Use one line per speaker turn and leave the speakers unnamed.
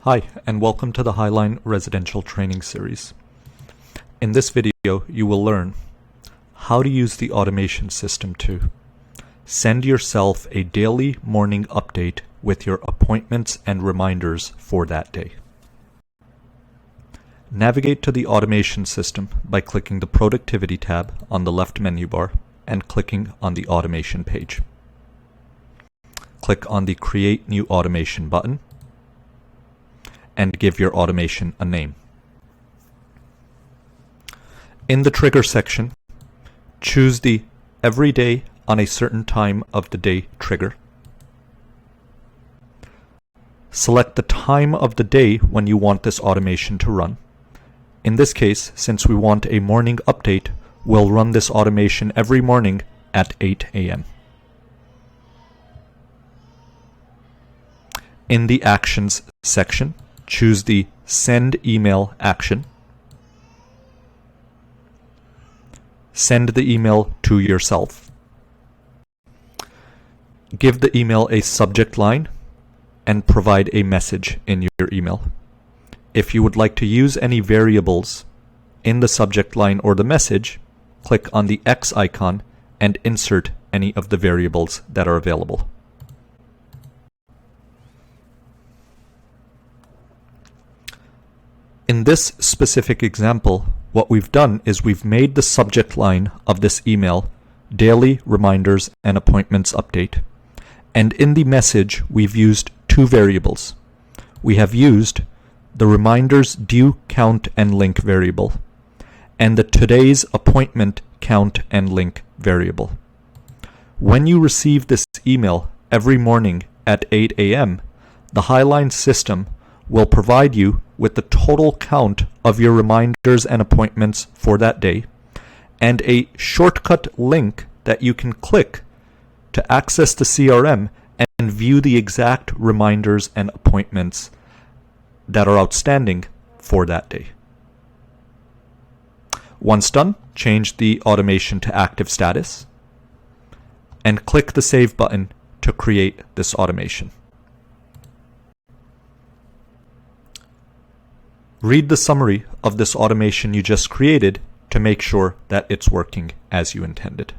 Hi, and welcome to the Highline Residential Training Series. In this video, you will learn how to use the automation system to send yourself a daily morning update with your appointments and reminders for that day. Navigate to the automation system by clicking the Productivity tab on the left menu bar and clicking on the Automation page. Click on the Create New Automation button and give your automation a name. In the Trigger section, choose the Every Day on a Certain Time of the Day trigger. Select the time of the day when you want this automation to run. In this case, since we want a morning update, we'll run this automation every morning at 8 a.m. In the Actions section, choose the Send Email action. Send the email to yourself. Give the email a subject line and provide a message in your email. If you would like to use any variables in the subject line or the message, click on the X icon and insert any of the variables that are available. In this specific example, what we've done is we've made the subject line of this email Daily Reminders and Appointments Update. And in the message, we've used two variables. We have used the Reminders Due Count and Link variable and the Today's Appointment Count and Link variable. When you receive this email every morning at 8 a.m., the Highline system will provide you with the total count of your reminders and appointments for that day and a shortcut link that you can click to access the CRM and view the exact reminders and appointments that are outstanding for that day. Once done, change the automation to active status and click the Save button to create this automation. Read the summary of this automation you just created to make sure that it's working as you intended.